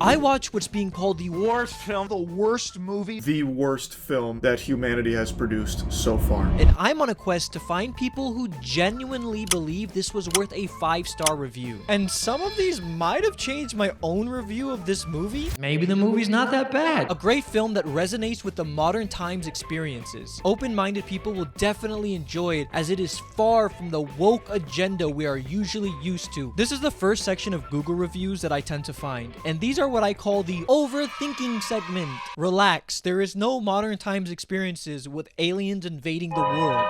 I watch what's being called the worst film, The worst movie. The worst film that humanity has produced so far. and I'm on a quest to find people who genuinely believe this was worth a 5-star review. And some of these might have changed my own review of this movie. Maybe the movie's not that bad. A great film that resonates with the modern times experiences. Open-minded people will definitely enjoy it, as it is far from the woke agenda we are usually used to. This is the first section of Google reviews that I tend to find, and these are what I call the overthinking segment. Relax, there is no modern times experiences with aliens invading the world.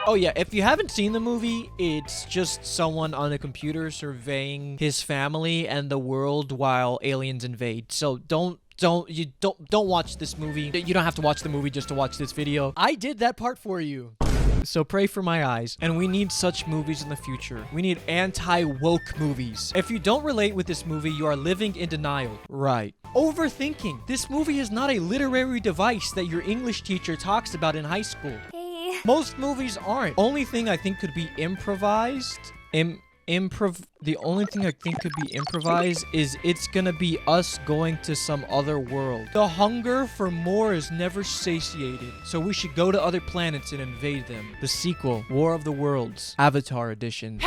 Oh yeah, if you haven't seen the movie, it's just someone on a computer surveying his family and the world while aliens invade. So don't watch this movie. You don't have to watch the movie just to watch this video. I did that part for you. So pray for my eyes. And we need such movies in the future. We need anti-woke movies. If you don't relate with this movie, you are living in denial. Right. Overthinking. This movie is not a literary device that your English teacher talks about in high school. Hey. Most movies aren't. Only thing I think could be improvised. The only thing I think could be improvised is it's gonna be us going to some other world. The hunger for more is never satiated, so we should go to other planets and invade them. The sequel, War of the Worlds, Avatar Edition.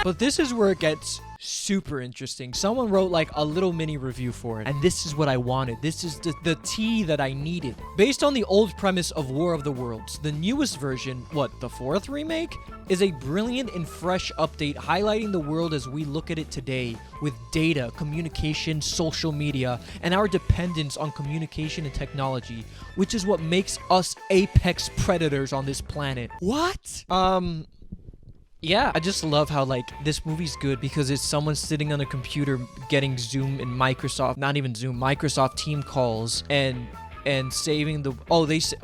But this is where it gets super interesting. Someone wrote like a little mini review for it, and this is what I wanted. This is the tea that I needed. Based on the old premise of War of the Worlds, the newest version, the 4th remake, is a brilliant and fresh update highlighting the world as we look at it today, with data, communication, social media, and our dependence on communication and technology, which is what makes us apex predators on this planet. What? Yeah, I just love how, like, this movie's good because it's someone sitting on a computer getting Zoom and Microsoft Team calls and saving the...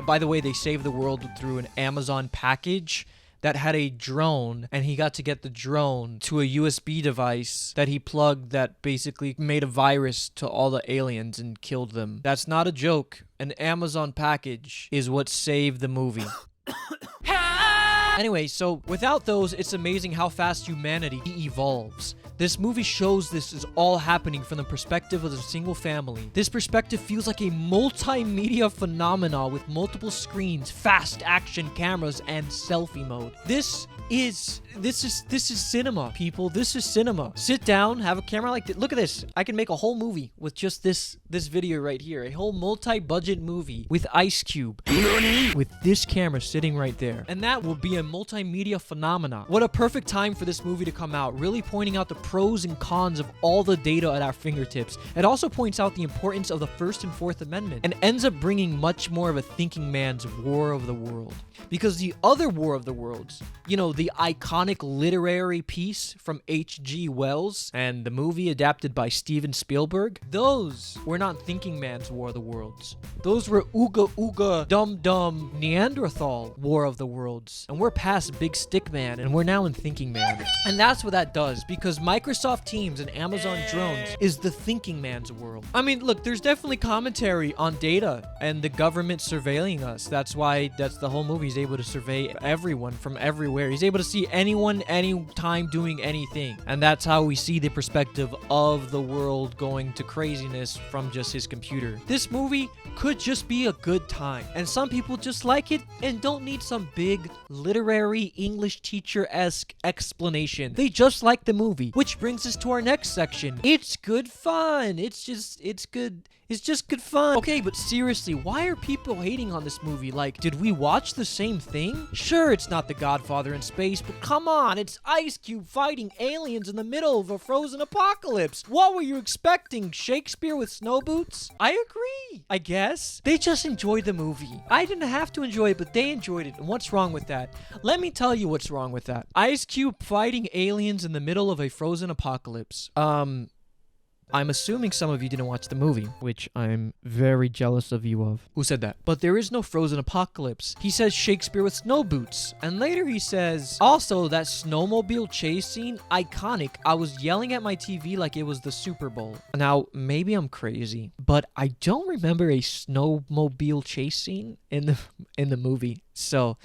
by the way, they saved the world through an Amazon package that had a drone, and he got to get the drone to a USB device that he plugged that basically made a virus to all the aliens and killed them. That's not a joke. An Amazon package is what saved the movie. Anyway, so without those, it's amazing how fast humanity evolves. This movie shows this is all happening from the perspective of a single family. This perspective feels like a multimedia phenomena with multiple screens, fast action cameras, and selfie mode. This is cinema, people. This is cinema. Sit down, have a camera like this. Look at this. I can make a whole movie with just this video right here. A whole multi-budget movie with Ice Cube. With this camera sitting right there. And that will be a multimedia phenomena. What a perfect time for this movie to come out, really pointing out the pros and cons of all the data at our fingertips. It also points out the importance of the First and Fourth Amendment, and ends up bringing much more of a thinking man's War of the World. Because the other War of the Worlds, you know, the iconic literary piece from H.G. Wells and the movie adapted by Steven Spielberg, those were not thinking man's War of the Worlds. Those were ooga ooga dum dum Neanderthal War of the Worlds. And we're past Big Stick Man, and we're now in Thinking Man. And that's what that does, because Microsoft Teams and Amazon Drones is the thinking man's world. I mean, look, there's definitely commentary on data and the government surveilling us. That's the whole movie. He's able to survey everyone from everywhere. He's able to see anyone, anytime doing anything. And that's how we see the perspective of the world going to craziness from just his computer. This movie could just be a good time. And some people just like it and don't need some big literary English teacher-esque explanation. They just like the movie. Which brings us to our next section. It's good fun. It's just good fun. Okay, but seriously, why are people hating on this movie? Like, did we watch the same thing? Sure, it's not The Godfather in space, but come on, it's Ice Cube fighting aliens in the middle of a frozen apocalypse. What were you expecting? Shakespeare with snow boots? I agree, I guess. They just enjoyed the movie. I didn't have to enjoy it, but they enjoyed it. And what's wrong with that? Let me tell you what's wrong with that. Ice Cube fighting aliens in the middle of a frozen apocalypse. I'm assuming some of you didn't watch the movie, which I'm very jealous of you of. Who said that? But there is no frozen apocalypse. He says Shakespeare with snow boots. And later he says, also, that snowmobile chase scene, iconic. I was yelling at my TV like it was the Super Bowl. Now, maybe I'm crazy, but I don't remember a snowmobile chase scene in the movie. So...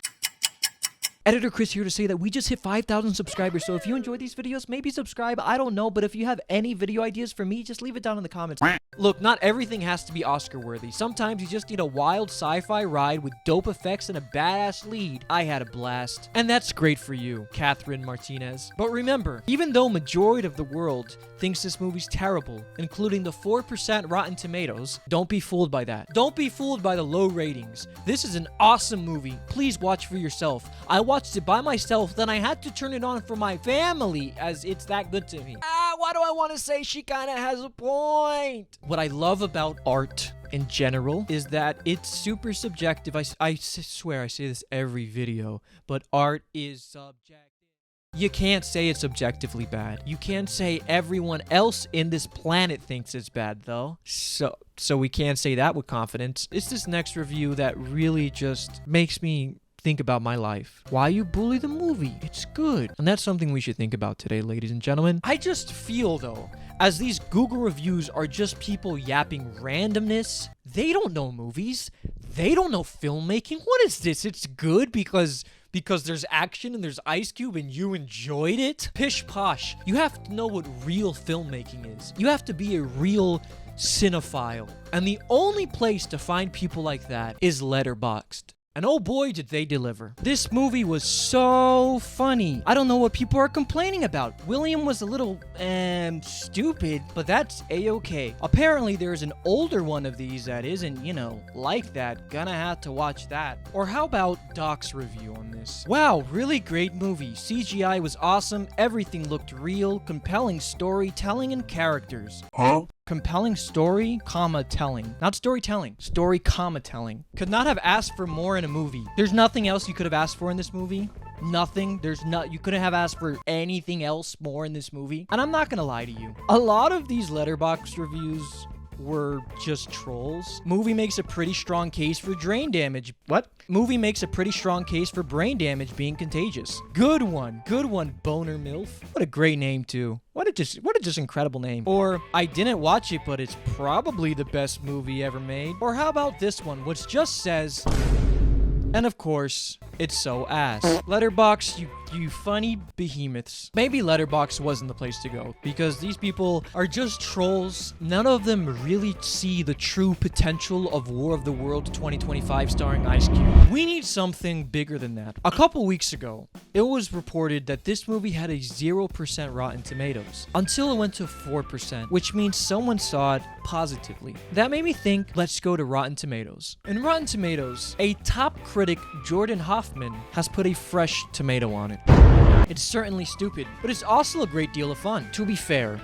Editor Chris here to say that we just hit 5,000 subscribers, so if you enjoy these videos, maybe subscribe, I don't know, but if you have any video ideas for me, just leave it down in the comments. Look, not everything has to be Oscar-worthy. Sometimes you just need a wild sci-fi ride with dope effects and a badass lead. I had a blast. And that's great for you, Catherine Martinez. But remember, even though majority of the world thinks this movie's terrible, including the 4% Rotten Tomatoes, don't be fooled by that. Don't be fooled by the low ratings. This is an awesome movie. Please watch for yourself. I watched it by myself, then I had to turn it on for my family, as it's that good to me. Why do I want to say she kind of has a point? What I love about art in general is that it's super subjective. I swear I say this every video, but art is subjective. You can't say it's objectively bad. You can't say everyone else in this planet thinks it's bad, though. So we can't say that with confidence. It's this next review that really just makes me think about my life. Why you bully the movie? It's good. And that's something we should think about today, ladies and gentlemen. I just feel, though, as these Google reviews are just people yapping randomness, they don't know movies. They don't know filmmaking. What is this? It's good because there's action and there's Ice Cube and you enjoyed it? Pish posh. You have to know what real filmmaking is. You have to be a real cinephile. And the only place to find people like that is Letterboxd. And oh boy, did they deliver. This movie was so funny. I don't know what people are complaining about. William was a little, stupid, but that's a-okay. Apparently, there's an older one of these that isn't, like that. Gonna have to watch that. Or how about Doc's review on this? Wow, really great movie. CGI was awesome. Everything looked real. Compelling storytelling and characters. Huh? Compelling story, telling. Not storytelling. Story, telling. Could not have asked for more in a movie. There's nothing else you could have asked for in this movie. Nothing. You couldn't have asked for anything else more in this movie. And I'm not gonna lie to you. A lot of these Letterbox reviews were just trolls. Movie makes a pretty strong case for brain damage. What? Movie makes a pretty strong case for brain damage being contagious. Good one. Good one, Boner MILF. What a great name, too. What a just incredible name. Or, I didn't watch it, but it's probably the best movie ever made. Or how about this one, which just says... And of course, it's so ass. Letterbox, you funny behemoths. Maybe Letterbox wasn't the place to go, because these people are just trolls. None of them really see the true potential of War of the Worlds 2025 starring Ice Cube. We need something bigger than that. A couple weeks ago, it was reported that this movie had a 0% Rotten Tomatoes, until it went to 4%, which means someone saw it positively. That made me think, let's go to Rotten Tomatoes. In Rotten Tomatoes, a top critic, Jordan Hoffman, has put a fresh tomato on it. It's certainly stupid, but it's also a great deal of fun. To be fair,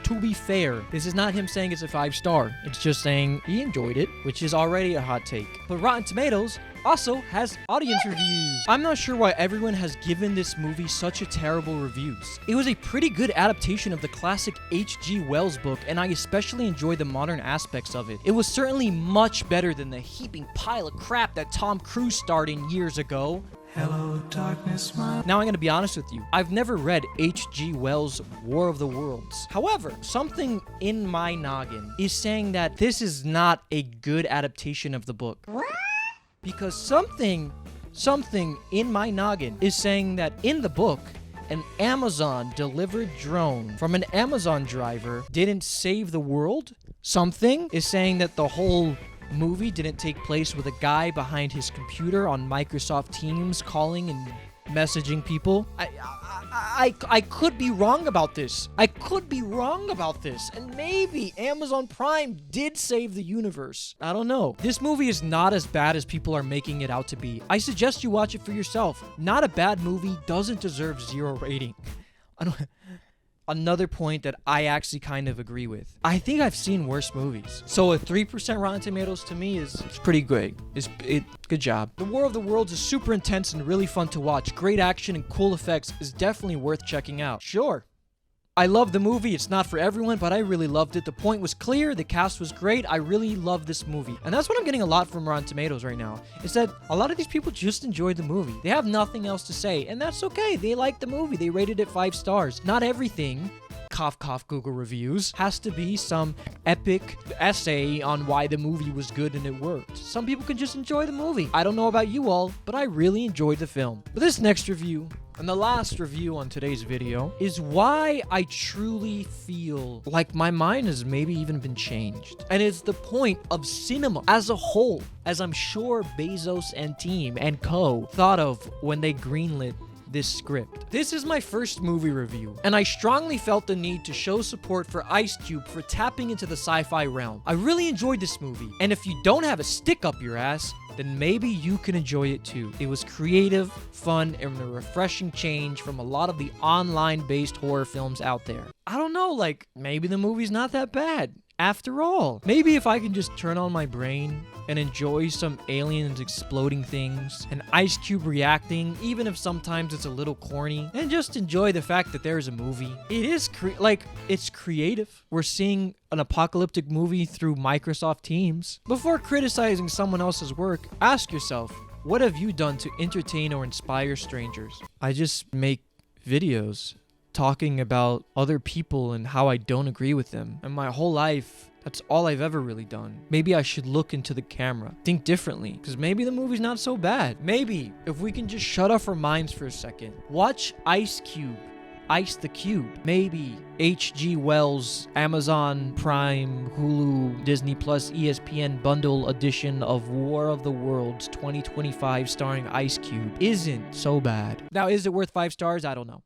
this is not him saying it's a 5-star. It's just saying he enjoyed it, which is already a hot take. But Rotten Tomatoes also has audience reviews. I'm not sure why everyone has given this movie such a terrible reviews. It was a pretty good adaptation of the classic H.G. Wells book, and I especially enjoyed the modern aspects of it. It was certainly much better than the heaping pile of crap that Tom Cruise starred in years ago. Hello, darkness, my... Now, I'm going to be honest with you. I've never read H.G. Wells' War of the Worlds. However, something in my noggin is saying that this is not a good adaptation of the book. What? Because something in my noggin is saying that in the book, an Amazon delivered drone from an Amazon driver didn't save the world. Something is saying that the whole movie didn't take place with a guy behind his computer on Microsoft Teams calling and messaging people. I could be wrong about this. And maybe Amazon Prime did save the universe. I don't know. This movie is not as bad as people are making it out to be. I suggest you watch it for yourself. Not a bad movie, doesn't deserve 0 rating. Another point that I actually kind of agree with. I think I've seen worse movies. So a 3% Rotten Tomatoes to me is pretty great. Good job. The War of the Worlds is super intense and really fun to watch. Great action and cool effects is definitely worth checking out. Sure. I love the movie. It's not for everyone, but I really loved it. The point was clear. The cast was great. I really love this movie. And that's what I'm getting a lot from Rotten Tomatoes right now. Is that a lot of these people just enjoyed the movie. They have nothing else to say. And that's okay. They liked the movie. They rated it 5 stars. Not everything cough cough Google reviews has to be some epic essay on why the movie was good and it worked. Some people can just enjoy the movie. I don't know about you all, but I really enjoyed the film. But this next review, and the last review on today's video, is why I truly feel like my mind has maybe even been changed. And it's the point of cinema as a whole, as I'm sure Bezos and team and co thought of when they greenlit this script. This is my first movie review, and I strongly felt the need to show support for Ice Cube for tapping into the sci-fi realm. I really enjoyed this movie, and if you don't have a stick up your ass, then maybe you can enjoy it too. It was creative, fun, and a refreshing change from a lot of the online-based horror films out there. I don't know, like, maybe the movie's not that bad. After all, maybe if I can just turn on my brain and enjoy some aliens exploding things and Ice Cube reacting, even if sometimes it's a little corny, and just enjoy the fact that there's a movie. It is it's creative. We're seeing an apocalyptic movie through Microsoft Teams. Before criticizing someone else's work, ask yourself, what have you done to entertain or inspire strangers? I just make videos talking about other people and how I don't agree with them. And my whole life, that's all I've ever really done. Maybe I should look into the camera, think differently, because maybe the movie's not so bad. Maybe if we can just shut off our minds for a second, watch Ice Cube, Ice the Cube. Maybe H.G. Wells' Amazon Prime, Hulu, Disney Plus, ESPN bundle edition of War of the Worlds 2025 starring Ice Cube isn't so bad. Now, is it worth 5 stars? I don't know.